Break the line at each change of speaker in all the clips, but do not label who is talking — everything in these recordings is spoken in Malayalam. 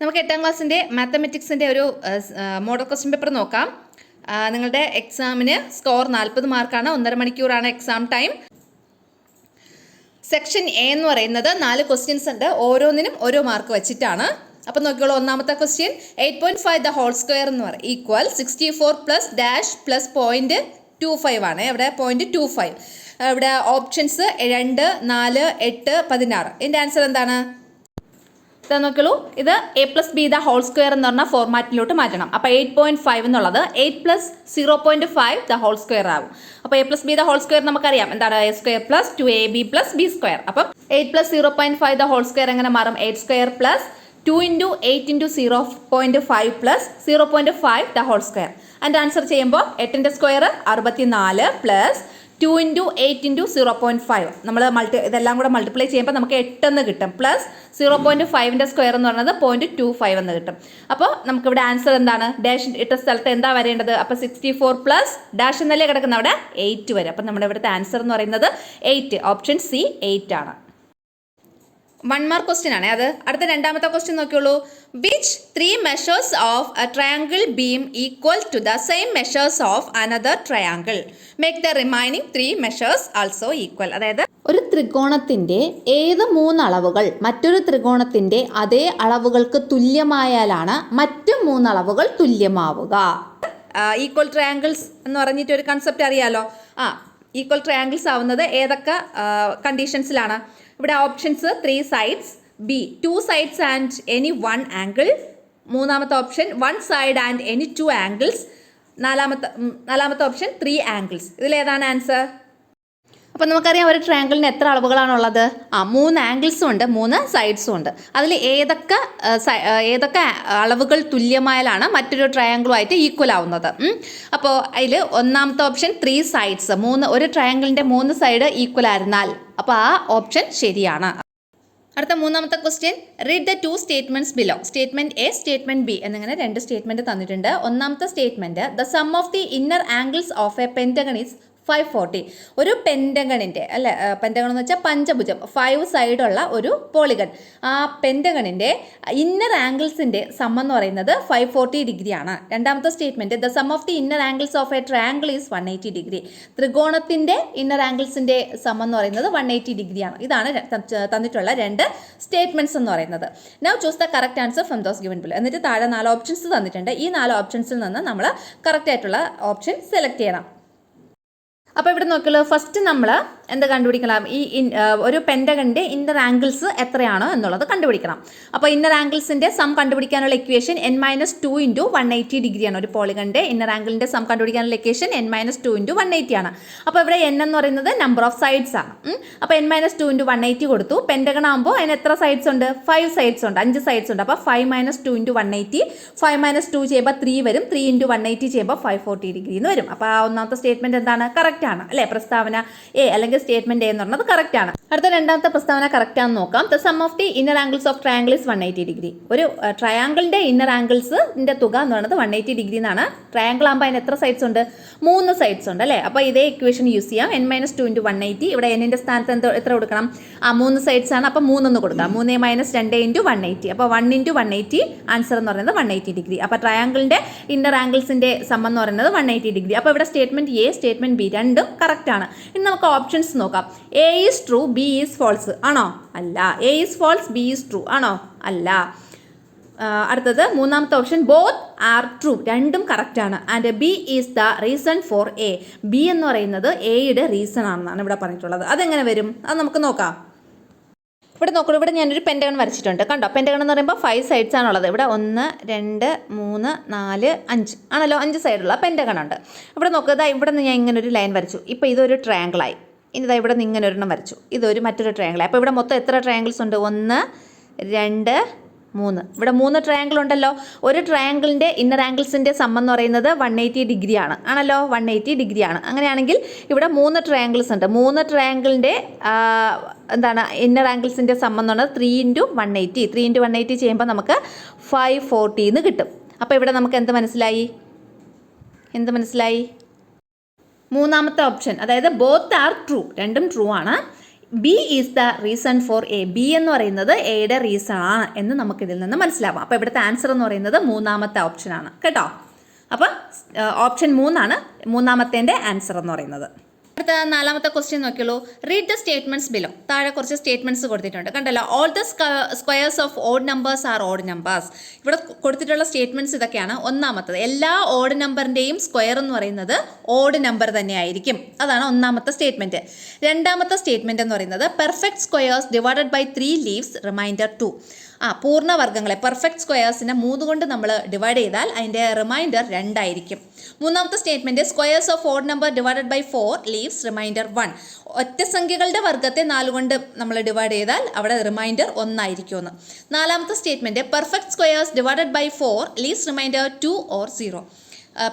നമുക്ക് 8ാം ക്ലാസ്സിൻ്റെ മാത്തമെറ്റിക്സിൻ്റെ ഒരു മോഡൽ ക്വസ്റ്റ്യൻ പേപ്പർ നോക്കാം. നിങ്ങളുടെ എക്സാമിന് സ്കോർ 40 മാർക്കാണ്. 1.5 മണിക്കൂറാണ് എക്സാം ടൈം. സെക്ഷൻ എ എന്ന് പറയുന്നത് 4 ക്വസ്റ്റ്യൻസ് ഉണ്ട്. ഓരോന്നിനും ഓരോ മാർക്ക് വെച്ചിട്ടാണ്. അപ്പം നോക്കിയോളൂ. ഒന്നാമത്തെ ക്വസ്റ്റ്യൻ 8.5 ദ ഹോൾ സ്ക്വയർ എന്ന് പറയും ഈക്വൽ 64 പ്ലസ് ഡാഷ് പ്ലസ് 0.25 ആണ്. ഇവിടെ 0.25. ഇവിടെ ഓപ്ഷൻസ് 2, 4, 8, 16. ഇതിൻ്റെ ആൻസർ എന്താണ്? നോക്കിയോളൂ. ഇത് a plus B the whole square എന്ന് പറഞ്ഞ ഫോർമാറ്റിലോട്ട് മാറ്റണം. അപ്പോൾ 8.5 എന്നുള്ളത് 8 പ്ലസ് 0.5 ദ ഹോൾ സ്ക്വയർ ആകും. അപ്പോൾ a plus B the whole square നമുക്കറിയാം എന്താണ്, a square plus 2ab plus b square. അപ്പം 8 പ്ലസ് 0.5 ദ ഹോൾ സ്ക്വയർ എങ്ങനെ മാറും? 8 square plus 2 × 8 × 0.5 plus 0.5 the whole square. അതിൻ്റെ ആൻസർ ചെയ്യുമ്പോൾ 8ൻ്റെ സ്ക്വയർ 64 പ്ലസ് 2 × 8 × 0.5 നമ്മൾ ഇതെല്ലാം കൂടെ മൾട്ടിപ്ലൈ ചെയ്യുമ്പോൾ നമുക്ക് 8 എന്ന് കിട്ടും. പ്ലസ് 0.5ൻ്റെ സ്ക്വയർ എന്ന് പറയുന്നത് 0.25 എന്ന് കിട്ടും. അപ്പോൾ നമുക്കിവിടെ ആൻസർ എന്താണ്? ഡാഷ് ഇട്ട സ്ഥലത്ത് എന്താ വരേണ്ടത്? അപ്പോൾ 64 പ്ലസ് ഡാഷ് എന്നല്ലേ കിടക്കുന്ന, അവിടെ 8 വരും. അപ്പം നമ്മുടെ ഇവിടുത്തെ ആൻസർ എന്ന് പറയുന്നത് 8. ഓപ്ഷൻ സി 8 ആണ്. 1 മാർക്ക് ക്വസ്റ്റ്യൻ ആണ് അത്. അടുത്ത രണ്ടാമത്തെ ക്വസ്റ്റ്യൻ നോക്കിയോളൂ. Which 3 measures of a triangle being equal to the same measures of another triangle make the remaining 3 measures also equal. അതായത് ഒരു ത്രികോണത്തിന്റെ ഏത് 3 അളവുകൾ മറ്റൊരു ത്രികോണത്തിന്റെ അതേ അളവുകൾക്ക് തുല്യമായാലാണ് മറ്റു 3 അളവുകൾ തുല്യമാവുക. ഈക്വൽ ട്രയാങ്കിൾസ് എന്ന് പറഞ്ഞിട്ട് ഒരു കൺസെപ്റ്റ് അറിയാലോ. ഈക്വൽ ട്രയാങ്കിൾസ് ആവുന്നത് ഏതൊക്കെ കണ്ടീഷൻസിലാണ്? ഇവിടെ options 3 sides, B 2 sides and any 1 angle, മൂന്നാമത്തെ option 1 side and any 2 angles, നാലാമത്തെ ഓപ്ഷൻ 3 ആംഗിൾസ്. ഇതിലേതാണ് ആൻസർ? അപ്പം നമുക്കറിയാം ഒരു ട്രയാങ്കിളിന് എത്ര അളവുകളാണുള്ളത്? 3 ആംഗിൾസും ഉണ്ട്, 3 സൈഡ്സും ഉണ്ട്. അതിൽ ഏതൊക്കെ അളവുകൾ തുല്യമായാലാണ് മറ്റൊരു ട്രയാങ്കിളുമായിട്ട് ഈക്വൽ ആവുന്നത്? അപ്പോൾ അതിൽ ഒന്നാമത്തെ ഓപ്ഷൻ 3 സൈഡ്സ്, ഒരു ട്രയാങ്കിളിൻ്റെ 3 സൈഡ് ഈക്വൽ ആയിരുന്നാൽ അപ്പോൾ ആ ഓപ്ഷൻ ശരിയാണ്. അടുത്ത മൂന്നാമത്തെ question, read the 2 statements below. Statement A, statement B എന്നിങ്ങനെ 2 സ്റ്റേറ്റ്മെന്റ് തന്നിട്ടുണ്ട്. ഒന്നാമത്തെ statement, the sum of the inner angles of A pentagon is 540. ഒരു പെന്റഗണിൻ്റെ പെന്റഗൺ എന്ന് വെച്ചാൽ പഞ്ചഭുജം, 5 സൈഡുള്ള ഒരു പോളിഗൺ. ആ പെന്റഗണിൻ്റെ ഇന്നർ ആംഗിൾസിൻ്റെ സം എന്ന് പറയുന്നത് 540 ഡിഗ്രിയാണ്. രണ്ടാമത്തെ statement, the sum of the inner angles of a triangle is 180 degree. ത്രികോണത്തിൻ്റെ ഇന്നർ ആംഗിൾസിൻ്റെ സം എന്ന് പറയുന്നത് 180 ഡിഗ്രിയാണ്. ഇതാണ് തന്നിട്ടുള്ള 2 സ്റ്റേറ്റ്മെൻറ്റ്സ് എന്ന് പറയുന്നത്. Now choose the correct answer from those given below. എന്നിട്ട് താഴെ 4 ഓപ്ഷൻസ് തന്നിട്ടുണ്ട്. ഈ 4 ഓപ്ഷൻസിൽ നിന്ന് നമ്മൾ കറക്റ്റ് ആയിട്ടുള്ള ഓപ്ഷൻ സെലക്ട് ചെയ്യണം. അപ്പോൾ ഇവിടെ നോക്കിയാലോ. ഫസ്റ്റ് നമ്മൾ എന്ത് കണ്ടുപിടിക്കണം? ഒരു പെന്റഗണിൻ്റെ ഇന്നർ ആംഗിൾസ് എത്രയാണ് എന്നുള്ളത് കണ്ടുപിടിക്കണം. അപ്പോൾ ഇന്നർ ആംഗിൾസിൻ്റെ സം കണ്ടുപിടിക്കാനുള്ള ഇക്വേഷൻ n-2 × 180 ഡിഗ്രിയാണ്. ഒരു പോളിഗണിൻ്റെ ഇന്നർ ആംഗിളിൻ്റെ സം കണ്ടുപിടിക്കാനുള്ള ഇക്വേഷൻ n-2 × 180 ആണ്. അപ്പോൾ ഇവിടെ n എന്ന് പറയുന്നത് നമ്പർ ഓഫ് സൈഡ്സ് ആണ്. അപ്പോൾ n-2 × 180 കൊടുത്തു. പെന്റഗൺ ആകുമ്പോൾ അതിന് എത്ര സൈഡ്സ് ഉണ്ട്? 5 സൈഡ്സ് ഉണ്ട്, 5 സൈഡ്സ് ഉണ്ട്. അപ്പോൾ 5 - 2 × 180, 5 - 2 ചെയ്യുമ്പോൾ 3 വരും, 3 × 180 ചെയ്യുമ്പോൾ 540 ഡിഗ്രി എന്ന് വരും. അപ്പോൾ ആ ഒന്നാമത്തെ സ്റ്റേറ്റ്മെന്റ് എന്താണ്? കറക്റ്റ് ആണ് അല്ലേ? പ്രസ്താവന എ അല്ലെങ്കിൽ സ്റ്റേറ്റ്മെന്റ് എ എന്ന് പറഞ്ഞത് കറക്റ്റ് ആണ്. അടുത്ത രണ്ടാമത്തെ പ്രസ്താവന കറക്റ്റ് ആണെന്ന് നോക്കാം. The sum of the inner angles of triangle is 180 degree. ഒരു ട്രയാങ്കിളിന്റെ ഇന്നർ ആംഗിൾസിന്റെ തുക എന്ന് പറയുന്നത് 180 ഡിഗ്രി എന്നാണ്. ട്രയാങ്കിൾ ആകുമ്പോൾ അതിന് എത്ര സൈഡ്സ് ഉണ്ട്? 3 സൈഡ്സ് ഉണ്ട് അല്ലേ? അപ്പോൾ ഇതേ ഇക്വേഷൻ യൂസ് ചെയ്യാം. n-2 × 180. ഇവിടെ എന്നിന്റെ സ്ഥാനത്ത് എത്ര കൊടുക്കണം? 3 സൈഡ്സ് ആണ്. അപ്പോൾ 3 എന്ന് കൊടുക്കാം. 3 - 2 × 180. അപ്പോൾ 1 × 180 ആൻസർ എന്ന് പറയുന്നത് 180 ഡിഗ്രി. അപ്പോൾ ട്രയാങ്കിളിന്റെ ഇന്നർ ആംഗിൾസിന്റെ സം എന്ന് പറയുന്നത് 180 ഡിഗ്രി. അപ്പോൾ ഇവിടെ സ്റ്റേറ്റ്മെന്റ് എ, സ്റ്റേറ്റ്മെന്റ് ബി രണ്ടും കറക്റ്റ് ആണ്. ഇനി നമുക്ക് ഓപ്ഷൻസ് നോക്കാം. A is true, B is false ആണോ? അല്ല. A is false, B is true ആണോ? അല്ല. അടുത്തത് മൂന്നാമത്തെ ഓപ്ഷൻ, ബോത്ത് ആർ ട്രൂ, രണ്ടും കറക്റ്റ് ആണ്. And B is the reason for A. B എന്ന് പറയുന്നത് എയുടെ റീസൺ ആണെന്നാണ് ഇവിടെ പറഞ്ഞിട്ടുള്ളത്. അതെങ്ങനെ വരും? അത് നമുക്ക് നോക്കാം. ഇവിടെ നോക്കൂ. ഇവിടെ ഞാനൊരു പെന്റഗൺ വരച്ചിട്ടുണ്ട്. കണ്ടോ? പെന്റഗൺ എന്ന് പറയുമ്പോൾ 5 സൈഡ്സ് ആണുള്ളത്. ഇവിടെ 1, 2, 3, 4, 5 ആണല്ലോ, 5 സൈഡുള്ള പെന്റഗൺ ഉണ്ട്. ഇവിടെ നോക്കുക. ഇവിടെ നിന്ന് ഞാൻ ഇങ്ങനെ ഒരു ലൈൻ വരച്ചു. ഇപ്പോൾ ഇതൊരു ട്രയാങ്കിളായി. ഇനി ഇവിടെ നിന്ന് ഇങ്ങനെ ഒരെണ്ണം വരച്ചു. ഇതൊരു മറ്റൊരു ട്രയാങ്കിളായി. അപ്പോൾ ഇവിടെ മൊത്തം എത്ര ട്രയാങ്കിൾസ് ഉണ്ട്? 1, 2, 3. ഇവിടെ 3 ട്രയാങ്കിൾ ഉണ്ടല്ലോ. ഒരു ട്രയാങ്കിളിൻ്റെ ഇന്നർ ആംഗിൾസിൻ്റെ സം എന്ന് പറയുന്നത് 180 ഡിഗ്രിയാണ് ആണല്ലോ, 180 ഡിഗ്രിയാണ്. അങ്ങനെയാണെങ്കിൽ ഇവിടെ 3 ട്രയാങ്കിൾസ് ഉണ്ട്. 3 ട്രയാങ്കിളിൻ്റെ എന്താണ് ഇന്നർ ആംഗിൾസിൻ്റെ സം എന്ന് പറയുന്നത് 3 × 180. 3 × 180 ചെയ്യുമ്പോൾ നമുക്ക് 540 എന്ന് കിട്ടും. അപ്പോൾ ഇവിടെ നമുക്ക് എന്ത് മനസ്സിലായി? മൂന്നാമത്തെ ഓപ്ഷൻ, അതായത് ബോത്ത് ആർ ട്രൂ, രണ്ടും ട്രൂ ആണ്. B is the reason for A. B എന്ന് പറയുന്നത് എയുടെ റീസൺ ആണ് എന്ന് നമുക്കിതിൽ നിന്ന് മനസ്സിലാവാം. അപ്പോൾ ഇവിടുത്തെ ആൻസർ എന്ന് പറയുന്നത് മൂന്നാമത്തെ ഓപ്ഷനാണ് കേട്ടോ. അപ്പം ഓപ്ഷൻ 3 മൂന്നാമത്തേൻ്റെ ആൻസർ എന്ന് പറയുന്നത്. അടുത്ത നാലാമത്തെ ക്വസ്റ്റ്യൻ നോക്കിയുള്ളൂ. Read the statements below. താഴെ കുറച്ച് സ്റ്റേറ്റ്മെന്റ്സ് കൊടുത്തിട്ടുണ്ട് കണ്ടല്ലോ. All the squares of odd numbers are odd numbers. ഇവിടെ കൊടുത്തിട്ടുള്ള സ്റ്റേറ്റ്മെന്റ്സ് ഇതൊക്കെയാണ്. ഒന്നാമത്തത്, എല്ലാ ഓഡ് നമ്പറിന്റെയും സ്ക്വയർ എന്ന് പറയുന്നത് ഓഡ് നമ്പർ തന്നെയായിരിക്കും. അതാണ് ഒന്നാമത്തെ സ്റ്റേറ്റ്മെന്റ്. രണ്ടാമത്തെ സ്റ്റേറ്റ്മെന്റ് എന്ന് പറയുന്നത് perfect squares divided by 3 leaves remainder 2. പൂർണ്ണവർഗ്ഗങ്ങളെ പെർഫെക്റ്റ് സ്ക്വയേഴ്സിനെ 3 കൊണ്ട് നമ്മൾ ഡിവൈഡ് ചെയ്താൽ അതിൻ്റെ റിമൈൻഡർ 2 ആയിരിക്കും. മൂന്നാമത്തെ statement squares of odd number divided by 4 leaves reminder 1. ഒറ്റ സംഖ്യകളുടെ വർഗ്ഗത്തെ 4 കൊണ്ട് നമ്മൾ ഡിവൈഡ് ചെയ്താൽ അവിടെ റിമൈൻഡർ 1 ആയിരിക്കുമെന്ന്. നാലാമത്തെ statement perfect squares divided by 4 leaves remainder 2 or 0.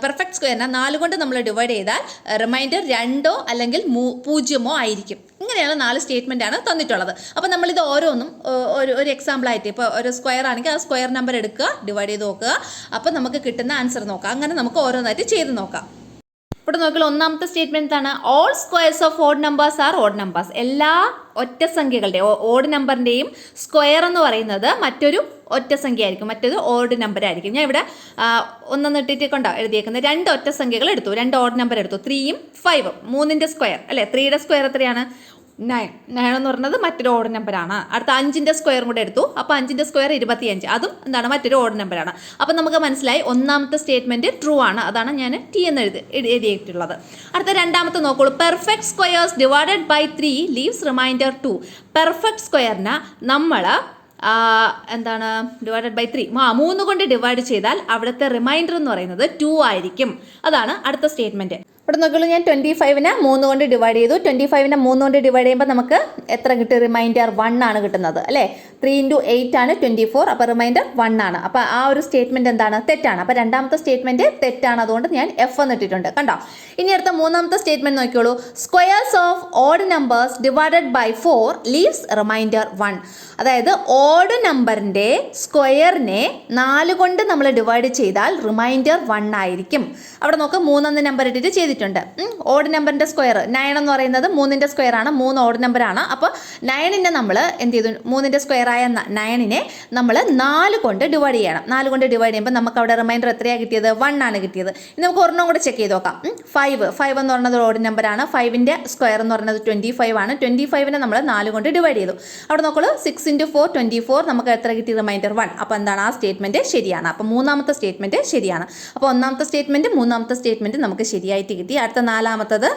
Perfect സ്ക്വയറിനെ 4 കൊണ്ട് നമ്മൾ ഡിവൈഡ് ചെയ്താൽ റിമൈൻഡർ 2 അല്ലെങ്കിൽ 0 ആയിരിക്കും. ഇങ്ങനെയുള്ള 4 സ്റ്റേറ്റ്മെൻ്റ് ആണ് തന്നിട്ടുള്ളത്. അപ്പോൾ നമ്മളിത് ഓരോന്നും ഒരു എക്സാമ്പിളായിട്ട്, ഇപ്പോൾ ഒരു സ്ക്വയർ ആണെങ്കിൽ ആ സ്ക്വയർ നമ്പർ എടുക്കുക, ഡിവൈഡ് ചെയ്ത് നോക്കുക, അപ്പോൾ നമുക്ക് കിട്ടുന്ന ആൻസർ നോക്കാം. അങ്ങനെ നമുക്ക് ഓരോന്നായിട്ട് ചെയ്ത് നോക്കാം. ഇവിടെ നോക്കിയാൽ ഒന്നാമത്തെ സ്റ്റേറ്റ്മെന്റ് ആണ് all squares of odd numbers are odd numbers. എല്ലാ ഒറ്റ സംഖ്യകളുടെ ഓഡ് നമ്പറിൻ്റെയും സ്ക്വയർ എന്ന് പറയുന്നത് മറ്റൊരു ഒറ്റ സംഖ്യ ആയിരിക്കും, മറ്റൊരു ഓഡ് നമ്പർ ആയിരിക്കും. ഞാൻ ഇവിടെ ഒന്നൊന്ന് ഇട്ടിട്ട് കൊണ്ടോ എഴുതിയേക്കുന്നത് 2 ഒറ്റ സംഖ്യകൾ എടുത്തു, 2 ഓഡ് നമ്പർ എടുത്തു. 3ഉം 5ഉം 3ൻ്റെ സ്ക്വയർ അല്ലേ. 3യുടെ സ്ക്വയർ എത്രയാണ്? 9 എന്ന് പറയുന്നത് മറ്റൊരു ഓഡ് നമ്പറാണ്. അടുത്ത 5ൻ്റെ സ്ക്വയറും കൂടെ എടുത്തു, അപ്പോൾ 5ൻ്റെ സ്ക്വയർ 25. അതും എന്താണ്? മറ്റൊരു ഓഡ് നമ്പറാണ്. അപ്പോൾ നമുക്ക് മനസ്സിലായി ഒന്നാമത്തെ സ്റ്റേറ്റ്മെൻറ്റ് ട്രൂ ആണ്. അതാണ് ഞാൻ ടി എന്ന് എഴുതിയിട്ടുള്ളത്. അടുത്ത രണ്ടാമത്തെ നോക്കോളൂ. Perfect squares divided by 3 leaves remainder 2. Perfect സ്ക്വയറിനെ നമ്മൾ എന്താണ് ഡിവൈഡഡ് ബൈ 3 3 കൊണ്ട് ഡിവൈഡ് ചെയ്താൽ അവിടുത്തെ റിമൈൻഡർ എന്ന് പറയുന്നത് 2 ആയിരിക്കും. അതാണ് അടുത്ത സ്റ്റേറ്റ്മെൻറ്റ്. ഇവിടെ നോക്കിയുള്ളൂ, ഞാൻ 25നെ 3 കൊണ്ട് ഡിവൈഡ് ചെയ്തു. 25നെ 3 കൊണ്ട് ഡിവൈഡ് ചെയ്യുമ്പോൾ നമുക്ക് എത്ര കിട്ടും? റിമൈൻഡർ 1 ആണ് കിട്ടുന്നത് അല്ലേ. 3 × 8 ആണ് 24. അപ്പോൾ റിമൈൻഡർ 1 ആണ്. അപ്പോൾ ആ ഒരു സ്റ്റേറ്റ്മെൻറ്റ് എന്താണ്? തെറ്റാണ്. അപ്പോൾ രണ്ടാമത്തെ സ്റ്റേറ്റ്മെൻറ്റ് തെറ്റാണ്. അതുകൊണ്ട് ഞാൻ എഫ് എന്ന് ഇട്ടിട്ടുണ്ട് കണ്ടോ. ഇനി അടുത്ത മൂന്നാമത്തെ സ്റ്റേറ്റ്മെൻറ്റ് നോക്കിയോളൂ. Squares of odd numbers divided by 4 leaves reminder 1. അതായത് ഓഡ് നമ്പറിൻ്റെ സ്ക്വയറിനെ 4 കൊണ്ട് നമ്മൾ ഡിവൈഡ് ചെയ്താൽ റിമൈൻഡർ 1 ആയിരിക്കും. അവിടെ നോക്ക് 3 നമ്പർ ഇട്ടിട്ട് ചെയ്തിട്ടുണ്ട്. ഓഡ് നമ്പറിൻ്റെ സ്ക്വയർ 9 എന്ന് പറയുന്നത് 3ൻ്റെ സ്ക്വയർ ആണ്. 3 ഓഡ് നമ്പറാണ്. അപ്പോൾ 9നെ നമ്മൾ എന്ത് ചെയ്തു? 3ൻ്റെ സ്ക്വയറായ 9നെ നമ്മൾ 4 കൊണ്ട് ഡിവൈഡ് ചെയ്യണം. 4 കൊണ്ട് ഡിവൈഡ് ചെയ്യുമ്പോൾ നമുക്ക് അവിടെ റിമൈൻഡർ എത്രയാണ് കിട്ടിയത്? 1 ആണ് കിട്ടിയത്. ഇനി നമുക്ക് ഒരെണ്ണം കൂടെ ചെക്ക് ചെയ്ത് നോക്കാം. 5 എന്ന് പറയുന്നത് ഓഡ് നമ്പറാണ്. 5ൻ്റെ സ്ക്വയർ എന്ന് പറയുന്നത് 25 ആണ്. 25നെ നമ്മൾ 4 കൊണ്ട് ഡിവൈഡ് ചെയ്തു. അവിടെ നോക്കുള്ളൂ 6 × 4 24. നമുക്ക് എത്ര കിട്ടി? റിമൈൻഡർ 1. അപ്പോൾ എന്താണ്? ആ സ്റ്റേറ്റ്മെൻറ്റ് ശരിയാണ്. അപ്പോൾ മൂന്നാമത്തെ സ്റ്റേറ്റ്മെൻറ്റ് ശരിയാണ്. അപ്പോൾ ഒന്നാമത്തെ സ്റ്റേറ്റ്മെൻറ്റ് മൂന്നാമത്തെ സ്റ്റേറ്റ്മെൻറ്റ് നമുക്ക് ശരിയായിട്ട് കിട്ടി. അടുത്ത നാലാമത്തത്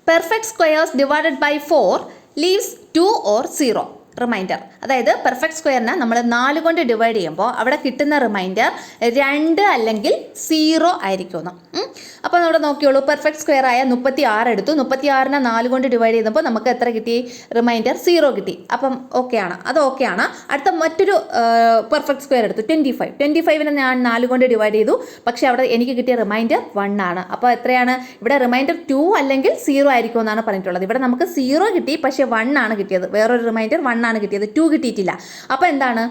perfect squares divided by 4 leaves 2 or 0 reminder. അതായത് പെർഫെക്റ്റ് സ്ക്വയറിനെ നമ്മൾ 4 കൊണ്ട് ഡിവൈഡ് ചെയ്യുമ്പോൾ അവിടെ കിട്ടുന്ന റിമൈൻഡർ 2 അല്ലെങ്കിൽ 0 ആയിരിക്കുമെന്ന്. അപ്പോൾ നമ്മുടെ നോക്കിയോളൂ. പെർഫെക്റ്റ് സ്ക്വയർ ആയ 36 എടുത്തു. 36നെ 4 കൊണ്ട് ഡിവൈഡ് ചെയ്തപ്പോൾ നമുക്ക് എത്ര കിട്ടി? റിമൈൻഡർ 0 കിട്ടി. അപ്പം ഓക്കെയാണ്, അത് ഓക്കെയാണ്. അടുത്ത മറ്റൊരു പെർഫെക്റ്റ് സ്ക്വയർ എടുത്തു 25. 25നെ ഞാൻ 4 കൊണ്ട് ഡിവൈഡ് ചെയ്തു. പക്ഷേ അവിടെ എനിക്ക് കിട്ടിയ റിമൈൻഡർ 1 ആണ്. അപ്പോൾ എത്രയാണ്? ഇവിടെ റിമൈൻഡർ 2 അല്ലെങ്കിൽ 0 ആയിരിക്കും എന്നാണ് പറഞ്ഞിട്ടുള്ളത്. ഇവിടെ നമുക്ക് 0 കിട്ടി, പക്ഷേ 1 ആണ് കിട്ടിയത്. വേറൊരു റിമൈൻഡർ 1 ആണ് കിട്ടിയത്, 2 കിട്ടിയിട്ടില്ല. അപ്പോൾ എന്താണ്?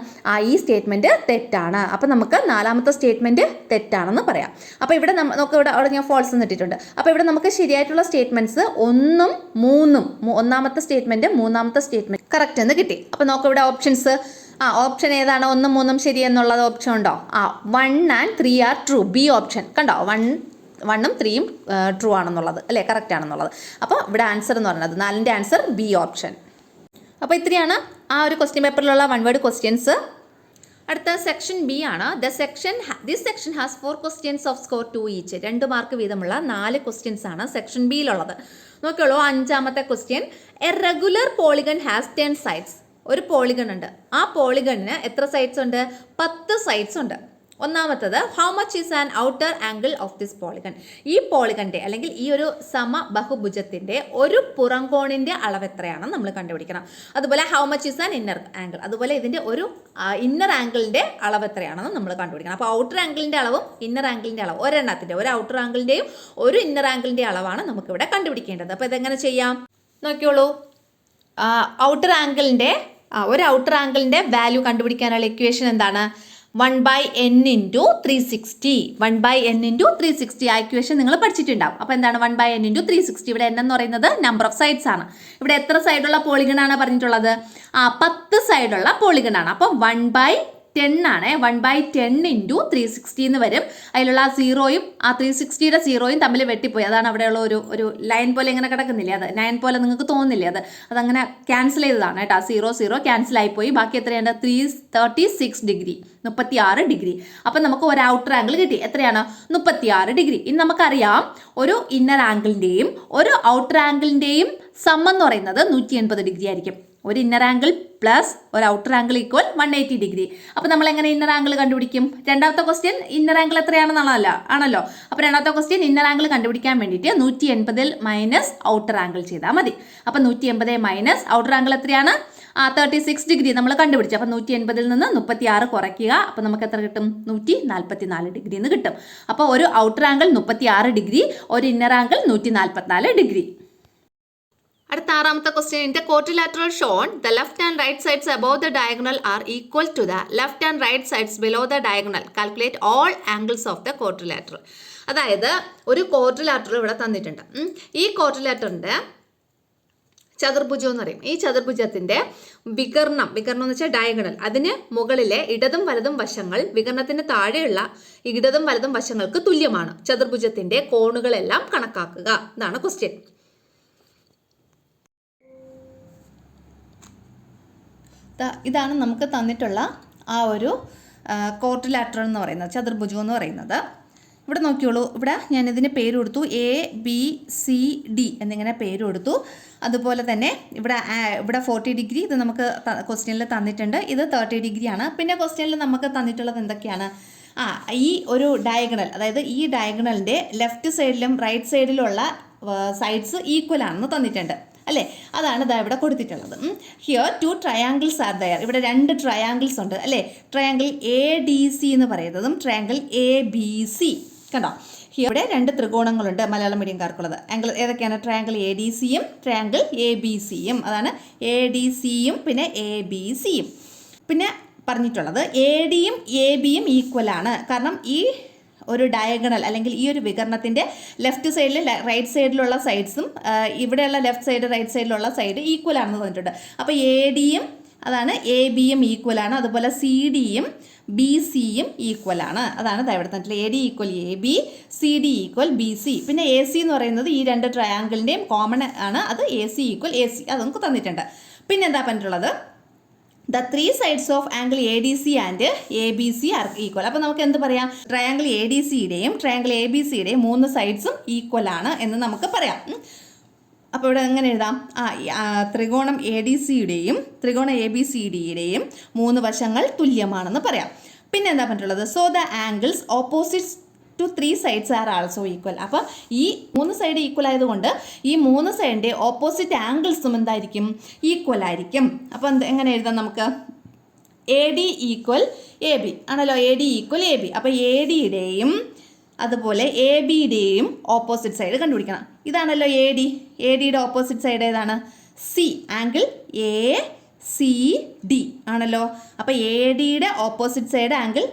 ഈ സ്റ്റേറ്റ്മെൻറ്റ് തെറ്റാണ്. അപ്പോൾ നമുക്ക് നാലാമത്തെ സ്റ്റേറ്റ്മെൻറ്റ് തെറ്റാണെന്ന് പറയാം. അപ്പോൾ ഇവിടെ നമുക്ക് അവിടെ ഞാൻ ഫോൾസ് എന്ന് ഇട്ടിട്ടുണ്ട്. അപ്പോൾ ഇവിടെ നമുക്ക് ശരിയായിട്ടുള്ള സ്റ്റേറ്റ്മെൻറ്റ്സ് 1ഉം 3ഉം, ഒന്നാമത്തെ സ്റ്റേറ്റ്മെൻറ്റ് മൂന്നാമത്തെ സ്റ്റേറ്റ്മെൻറ്റ് കറക്റ്റ് എന്ന് കിട്ടി. അപ്പോൾ നമുക്ക് ഇവിടെ ഓപ്ഷൻസ് ഓപ്ഷൻ ഏതാണ്? 1ഉം 3ഉം ശരി എന്നുള്ളത് ഓപ്ഷൻ ഉണ്ടോ? 1 and 3 are true. B option കണ്ടോ. 1ഉം 3ഉം ട്രൂ ആണെന്നുള്ളത് അല്ലേ, കറക്റ്റ് ആണെന്നുള്ളത്. അപ്പോൾ ഇവിടെ ആൻസർ എന്ന് പറയുന്നത് 4ൻ്റെ ആൻസർ ബി ഓപ്ഷൻ. അപ്പോൾ ഇത്രയാണ് ആ ഒരു ക്വസ്റ്റ്യൻ പേപ്പറിലുള്ള 1 വേർഡ് ക്വസ്റ്റ്യൻസ്. അടുത്ത സെക്ഷൻ ബി ആണ്. This section has 4 questions of score 2 each. 2 mark വീതമുള്ള 4 ക്വസ്റ്റ്യൻസ് ആണ് സെക്ഷൻ ബിയിലുള്ളത്. നോക്കിയോളൂ, 5ാമത്തെ question. A regular polygon has 10 sides. ഒരു പോളിഗൺ ഉണ്ട്. ആ പോളിഗണിന് എത്ര സൈഡ്സ് ഉണ്ട്? 10 സൈഡ്സ് ഉണ്ട്. ഒന്നാമത്തത് how much is an outer angle of this polygon. ഈ പോളിഗണിൻ്റെ അല്ലെങ്കിൽ ഈ ഒരു സമബഹുഭുജത്തിൻ്റെ ഒരു പുറംകോണിൻ്റെ അളവ് എത്രയാണെന്ന് നമ്മൾ കണ്ടുപിടിക്കണം. അതുപോലെ how much is an inner angle. അതുപോലെ ഇതിൻ്റെ ഒരു ഇന്നർ ആംഗിളിൻ്റെ അളവ് എത്രയാണെന്ന് നമ്മൾ കണ്ടുപിടിക്കണം. അപ്പോൾ ഔട്ടർ ആംഗിളിൻ്റെ അളവും ഇന്നർ ആംഗിളിൻ്റെ അളവും ഒരെണ്ണത്തിൻ്റെ, ഒരു ഔട്ടർ ആംഗിളിൻ്റെയും ഒരു ഇന്നർ ആംഗിളിൻ്റെ അളവാണ് നമുക്കിവിടെ കണ്ടുപിടിക്കേണ്ടത്. അപ്പോൾ ഇതെങ്ങനെ ചെയ്യാം? നോക്കിയോളൂ. ഒരു ഔട്ടർ ആംഗിളിൻ്റെ വാല്യൂ കണ്ടുപിടിക്കാനുള്ള ഇക്വേഷൻ എന്താണ്? 1/n into 360. 1/n ഇൻറ്റു 360 ആ ഇക്വേഷൻ നിങ്ങൾ പഠിച്ചിട്ടുണ്ടാവും. അപ്പോൾ എന്താണ് 1/n ഇൻറ്റു 360? ഇവിടെ n എന്ന് പറയുന്നത് നമ്പർ ഓഫ് സൈഡ്സ് ആണ്. ഇവിടെ എത്ര സൈഡുള്ള പോളിഗൺ ആണ് പറഞ്ഞിട്ടുള്ളത്? 10 സൈഡുള്ള പോളിഗൺ ആണ്. അപ്പം 1/10 ആണ്. 1/10 ഇൻറ്റു 360 എന്ന് വരും. അതിലുള്ള ആ സീറോയും ആ 360യുടെ സീറോയും തമ്മിൽ വെട്ടിപ്പോയി. അതാണ് അവിടെയുള്ള ഒരു ലൈൻ പോലെ ഇങ്ങനെ കിടക്കുന്നില്ലേ, അത് 9 പോലെ നിങ്ങൾക്ക് തോന്നുന്നില്ലേ, അതങ്ങനെ ക്യാൻസൽ ചെയ്തതാണ് കേട്ടോ. 0 ക്യാൻസൽ ആയിപ്പോയി. ബാക്കി എത്രയുണ്ട്? 336 ഡിഗ്രി, 36 ഡിഗ്രി. അപ്പം നമുക്ക് ഒരു ഔട്ടർ ആംഗിൾ കിട്ടി. എത്രയാണ്? 36 ഡിഗ്രി. ഇനി നമുക്കറിയാം ഒരു ഇന്നർ ആംഗിളിൻ്റെയും ഒരു ഔട്ടർ ആംഗിളിൻ്റെയും സം എന്ന് പറയുന്നത് 180 ഡിഗ്രി ആയിരിക്കും. ഒരു ഇന്നർ ആംഗിൾ പ്ലസ് ഒരു ഔട്ടർ ആംഗിൾ ഈക്വൽ 180 ഡിഗ്രി. അപ്പോൾ നമ്മൾ എങ്ങനെ ഇന്നർ ആംഗിൾ കണ്ടുപിടിക്കും? രണ്ടാമത്തെ ക്വസ്റ്റ്യൻ ഇന്നർ ആംഗിൾ എത്രയാണെന്നാണല്ലോ. അപ്പോൾ രണ്ടാമത്തെ ക്വസ്റ്റ്യൻ ഇന്നർ ആംഗിൾ കണ്ടുപിടിക്കാൻ വേണ്ടിയിട്ട് 180 മൈനസ് ഔട്ടർ ആംഗിൾ ചെയ്താൽ മതി. അപ്പോൾ 180 മൈനസ് ഔട്ടർ ആംഗിൾ എത്രയാണ്? 36 ഡിഗ്രി നമ്മൾ കണ്ടുപിടിച്ചു. അപ്പോൾ 180 നിന്ന് 36 കുറയ്ക്കുക. അപ്പോൾ നമുക്ക് എത്ര കിട്ടും? 144 ഡിഗ്രി എന്ന് കിട്ടും. അപ്പോൾ ഒരു ഔട്ടർ ആംഗിൾ 36 ഡിഗ്രി, ഒരു ഇന്നർ ആംഗിൾ 144 ഡിഗ്രി. അടുത്ത ആറാമത്തെ question, in the quadrilateral shown the left and right sides above the diagonal are equal to the left and right sides below the diagonal. Calculate all angles of the quadrilateral. അതായത് ഒരു ക്വാഡ്രിലാറ്ററൽ ഇവിടെ തന്നിട്ടുണ്ട്. ഈ ക്വാഡ്രിലാറ്ററിൻ്റെ ചതുർഭുജം എന്ന് പറയും. ഈ ചതുർഭുജത്തിന്റെ വികർണം എന്ന് വെച്ചാൽ ഡയഗണൽ, അതിന് മുകളിലെ ഇടതും വലതും വശങ്ങൾ വികരണത്തിന് താഴെയുള്ള ഇടതും വലതും വശങ്ങൾക്ക് തുല്യമാണ്. ചതുർഭുജത്തിന്റെ കോണുകളെല്ലാം കണക്കാക്കുക. ഇതാണ് ക്വസ്റ്റ്യൻ. ഇതാണ് നമുക്ക് തന്നിട്ടുള്ള ആ ഒരു ക്വാഡ്രിലാറ്ററൽ എന്ന് പറയുന്നത്, ചതുർഭുജം എന്ന് പറയുന്നത്. ഇവിടെ നോക്കിയോളൂ, ഇവിടെ ഞാനിതിന് പേര് കൊടുത്തു ABCD എന്നിങ്ങനെ പേര് കൊടുത്തു. അതുപോലെ തന്നെ ഇവിടെ 40 ഡിഗ്രി ഇത് നമുക്ക് ക്വസ്റ്റ്യനിൽ തന്നിട്ടുണ്ട്. ഇത് 30 ഡിഗ്രിയാണ്. പിന്നെ ക്വസ്റ്റ്യനിൽ നമുക്ക് തന്നിട്ടുള്ളത് എന്തൊക്കെയാണ്? ഈ ഒരു ഡയഗണൽ, അതായത് ഈ ഡയഗണലിൻ്റെ ലെഫ്റ്റ് സൈഡിലും റൈറ്റ് സൈഡിലുള്ള സൈഡ്സ് ഈക്വൽ ആണെന്ന് തന്നിട്ടുണ്ട് അല്ലേ? അതാണ് ഇതാ ഇവിടെ കൊടുത്തിട്ടുള്ളത്. Here 2 triangles are there. ഇവിടെ 2 ട്രയാങ്കിൾസ് ഉണ്ട് അല്ലേ? ട്രയാങ്കിൾ ADC എന്ന് പറയുന്നതും ട്രയാങ്കിൾ ABC. കണ്ടോ, ഇവിടെ 2 ത്രികോണങ്ങളുണ്ട് മലയാളം മീഡിയംകാർക്കുള്ളത്. ആംഗിൾ ഏതൊക്കെയാണ്? ട്രയാങ്കിൾ ADCയും ട്രയാങ്കിൾ ABCയും. അതാണ് ADCയും പിന്നെ ABCയും. പിന്നെ പറഞ്ഞിട്ടുള്ളത് ADയും ABയും ഈക്വൽ ആണ്. കാരണം ഈ ഒരു ഡയഗണൽ അല്ലെങ്കിൽ ഈ ഒരു വികരണത്തിൻ്റെ ലെഫ്റ്റ് സൈഡിൽ റൈറ്റ് സൈഡിലുള്ള സൈഡ്സും ഇവിടെയുള്ള ലെഫ്റ്റ് സൈഡ് റൈറ്റ് സൈഡിലുള്ള സൈഡ് ഈക്വൽ ആണെന്ന് പറഞ്ഞിട്ടുണ്ട്. അപ്പോൾ ADയും അതാണ് ABയും ഈക്വൽ ആണ്. അതുപോലെ CDയും BCയും ഈക്വൽ ആണ്. അതാണ് ഇവിടെ തന്നിട്ടുള്ളത്. AD equal AB, CD equal BC. പിന്നെ AC എന്ന് പറയുന്നത് ഈ 2 ട്രയാങ്കിളിൻ്റെയും കോമൺ ആണ്. അത് AC ഈക്വൽ AC. അത് നമുക്ക് തന്നിട്ടുണ്ട്. പിന്നെ എന്താ പറഞ്ഞിട്ടുള്ളത്? The 3 sides of angle ADC and ABC are equal. അപ്പോൾ നമുക്ക് എന്ത് പറയാം? ട്രയാങ്കിൾ ADCയുടെയും ട്രയാങ്കിൾ ABCയുടെയും 3 സൈഡ്സും ഈക്വൽ ആണ് എന്ന് നമുക്ക് പറയാം. അപ്പോൾ ഇവിടെ എങ്ങനെ എഴുതാം? ത്രികോണം ADCയുടെയും ത്രികോണം ABCDയുടെയും 3 വശങ്ങൾ തുല്യമാണെന്ന് പറയാം. പിന്നെ എന്താ പറഞ്ഞിട്ടുള്ളത്? So the angles opposites to 3 sides are also equal. അപ്പം ഈ 3 സൈഡ് ഈക്വൽ ആയതുകൊണ്ട് ഈ 3 സൈഡിൻ്റെ ഓപ്പോസിറ്റ് ആംഗിൾസും എന്തായിരിക്കും? ഈക്വൽ ആയിരിക്കും. അപ്പോൾ എങ്ങനെ എഴുതാം നമുക്ക്? AD ഈക്വൽ AB ആണല്ലോ. AD equal AB. അപ്പോൾ ADയുടെയും അതുപോലെ ABയുടെയും ഓപ്പോസിറ്റ് സൈഡ് കണ്ടുപിടിക്കണം. ഇതാണല്ലോ ADയുടെ ഓപ്പോസിറ്റ് സൈഡ് ഏതാണ്? C. ആംഗിൾ ACD ആണല്ലോ. അപ്പോൾ ADയുടെ ഓപ്പോസിറ്റ് സൈഡ് ആംഗിൾ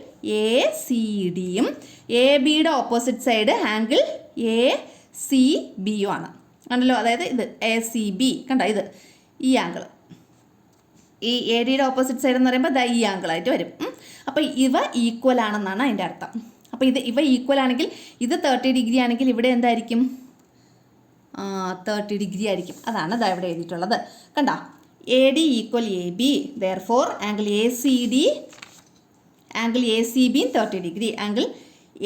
ACDയും ABയുടെ ഓപ്പോസിറ്റ് സൈഡ് ആംഗിൾ ACBയും ആണല്ലോ. അതായത് ഇത് ACB കണ്ടോ, ഇത് ഈ ആംഗിൾ, ഈ ADയുടെ ഓപ്പോസിറ്റ് സൈഡ് എന്ന് പറയുമ്പോൾ ഈ ആംഗിളായിട്ട് വരും. അപ്പോൾ ഇവ ഈക്വൽ ആണെന്നാണ് അതിൻ്റെ അർത്ഥം. അപ്പോൾ ഇവ ഈക്വൽ ആണെങ്കിൽ ഇത് 30 ഡിഗ്രി ആണെങ്കിൽ ഇവിടെ എന്തായിരിക്കും? 30 ഡിഗ്രി ആയിരിക്കും. അതാണ് ഇതാ ഇവിടെ എഴുതിയിട്ടുള്ളത്. കണ്ടോ, AD equal AB, therefore angle ACBയും 30 ഡിഗ്രി. ആംഗിൾ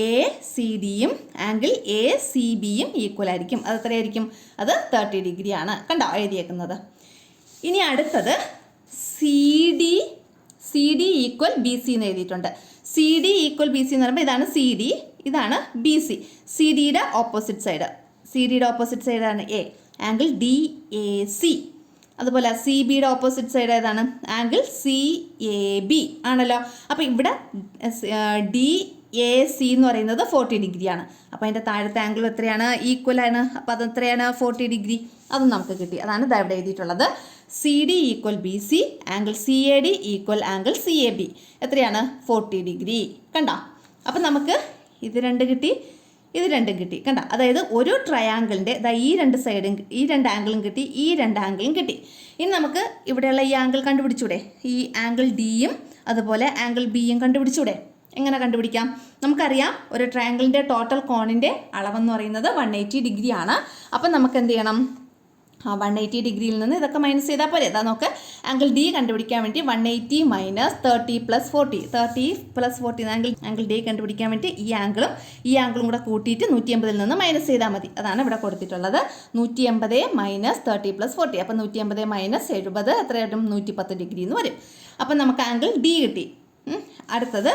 ACDയും ആംഗിൾ ACBയും ഈക്വൽ ആയിരിക്കും. അത് എത്രയായിരിക്കും? അത് 30 ഡിഗ്രിയാണ്. കണ്ടോ എഴുതിയേക്കുന്നത്. ഇനി അടുത്തത് CD ഈക്വൽ BC എന്ന് എഴുതിയിട്ടുണ്ട്. CD ഈക്വൽ BC എന്ന് പറയുമ്പോൾ ഇതാണ് CD, ഇതാണ് BC. CDയുടെ ഓപ്പോസിറ്റ് സൈഡാണ് A, ആംഗിൾ DAC. അതുപോലെ CBയുടെ ഓപ്പോസിറ്റ് സൈഡ് ഏതാണ്? ആംഗിൾ CAB ആണല്ലോ. അപ്പോൾ ഇവിടെ DAC എന്ന് പറയുന്നത് 40 ഡിഗ്രിയാണ്. അപ്പോൾ അതിൻ്റെ താഴത്തെ ആംഗിൾ എത്രയാണ്? ഈക്വൽ ആണ്. അപ്പോൾ അത് എത്രയാണ്? 40 ഡിഗ്രി. അതും നമുക്ക് കിട്ടി. അതാണ് ഇവിടെ എഴുതിയിട്ടുള്ളത്. C D equal B C, angle C A D equal angle C A B എത്രയാണ് 40 ഡിഗ്രി. കണ്ടോ? അപ്പം നമുക്ക് ഇത് 2 കിട്ടി, ഇത് 2 കിട്ടി. കണ്ട, അതായത് ഒരു ട്രയാങ്കിളിൻ്റെ ഈ 2 സൈഡും ഈ 2 ആംഗിളും കിട്ടി, ഈ 2 ആംഗിളും കിട്ടി. ഇനി നമുക്ക് ഇവിടെയുള്ള ഈ ആംഗിൾ കണ്ടുപിടിച്ചൂടെ? ഈ ആംഗിൾ ഡിയും അതുപോലെ ആംഗിൾ ബിയും കണ്ടുപിടിച്ചൂടെ? എങ്ങനെ കണ്ടുപിടിക്കാം? നമുക്കറിയാം ഒരു ട്രയാങ്കിളിൻ്റെ ടോട്ടൽ കോണിൻ്റെ അളവെന്ന് പറയുന്നത് 180 ഡിഗ്രി ആണ്. അപ്പം നമുക്ക് എന്ത് ചെയ്യണം? 180 ഡിഗ്രിയിൽ നിന്ന് ഇതൊക്കെ മൈനസ് ചെയ്താൽ പോരെ. അതാ നോക്ക്, ആംഗിൾ ഡി കണ്ടുപിടിക്കാൻ വേണ്ടി 180 minus 30 plus 40, 30 plus 40 angle D കണ്ടുപിടിക്കാൻ വേണ്ടി ഈ ആംഗിളും കൂടെ കൂട്ടിയിട്ട് 180ൽ നിന്ന് മൈനസ് ചെയ്താൽ മതി. അതാണ് ഇവിടെ കൊടുത്തിട്ടുള്ളത്. 180 മൈനസ് 30 പ്ലസ് 40, അപ്പം 180 മൈനസ് 70 എത്രയായിട്ടും 110 ഡിഗ്രി എന്ന് വരും. അപ്പം നമുക്ക് ആംഗിൾ ഡി കിട്ടി. അടുത്തത്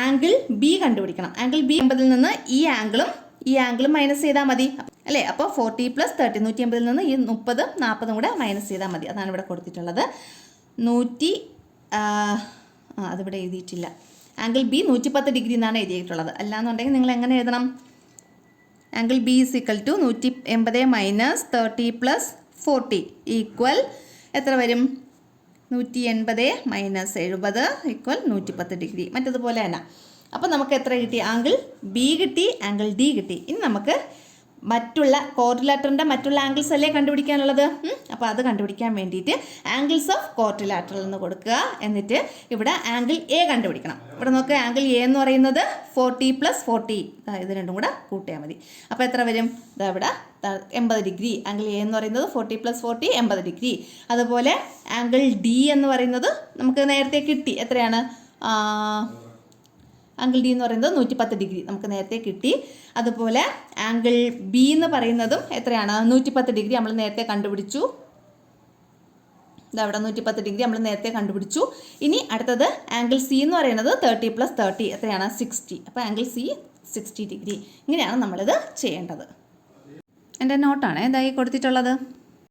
ആംഗിൾ ബി കണ്ടുപിടിക്കണം. ആംഗിൾ ബി 80ൽ നിന്ന് ഈ ആംഗിളും മൈനസ് ചെയ്താൽ മതി അല്ലേ? അപ്പോൾ 40 പ്ലസ് 30, 180ൽ നിന്ന് ഈ 30, 40 കൂടെ മൈനസ് ചെയ്താൽ മതി. അതാണ് ഇവിടെ കൊടുത്തിട്ടുള്ളത്. അതിവിടെ എഴുതിയിട്ടില്ല. ആംഗിൾ ബി 110 ഡിഗ്രി എന്നാണ് എഴുതിയിട്ടുള്ളത്. അല്ലാന്നുണ്ടെങ്കിൽ നിങ്ങൾ എങ്ങനെ എഴുതണം? Angle B is equal to 180 minus 30 plus 40 equal എത്ര വരും? 180 മൈനസ് 70 ഈക്വൽ 110 ഡിഗ്രി. മറ്റതുപോലെ തന്നെ. അപ്പോൾ നമുക്ക് എത്ര കിട്ടി? ആംഗിൾ ബി കിട്ടി, ആംഗിൾ ഡി കിട്ടി. ഇനി നമുക്ക് മറ്റുള്ള ക്വാഡ്രിലാറ്ററിൻ്റെ മറ്റുള്ള ആംഗിൾസ് അല്ലേ കണ്ടുപിടിക്കാനുള്ളത്? അപ്പോൾ അത് കണ്ടുപിടിക്കാൻ വേണ്ടിയിട്ട് ആംഗിൾസ് ഓഫ് ക്വാഡ്രിലാറ്ററൽ എന്ന് കൊടുക്കുക. എന്നിട്ട് ഇവിടെ ആംഗിൾ എ കണ്ടുപിടിക്കണം. ഇവിടെ നോക്കുക, ആംഗിൾ എ എന്ന് പറയുന്നത് 40 പ്ലസ് 40, ഇത് രണ്ടും കൂടെ കൂട്ടിയാൽ മതി. അപ്പോൾ എത്ര വരും? ഇതാ ഇവിടെ 80 ഡിഗ്രി. ആംഗിൾ എ എന്ന് പറയുന്നത് 40 പ്ലസ് 40 80 ഡിഗ്രി. അതുപോലെ ആംഗിൾ ഡി എന്ന് പറയുന്നത് നമുക്ക് നേരത്തെ കിട്ടി. എത്രയാണ്? ആംഗിൾ ഡി എന്ന് പറയുന്നത് 110 ഡിഗ്രി നമുക്ക് നേരത്തെ കിട്ടി. അതുപോലെ ആംഗിൾ ബി എന്ന് പറയുന്നതും എത്രയാണ്? 110 ഡിഗ്രി നമ്മൾ നേരത്തെ കണ്ടുപിടിച്ചു. ഇതവിടെ 110 ഡിഗ്രി നമ്മൾ നേരത്തെ കണ്ടുപിടിച്ചു. ഇനി അടുത്തത് ആംഗിൾ സി എന്ന് പറയുന്നത് 30 പ്ലസ് 30 എത്രയാണ്? 60. അപ്പോൾ ആംഗിൾ സി 60 ഡിഗ്രി. ഇങ്ങനെയാണ് നമ്മളിത് ചെയ്യേണ്ടത്. എൻ്റെ നോട്ടാണ് ഇതായി കൊടുത്തിട്ടുള്ളത്.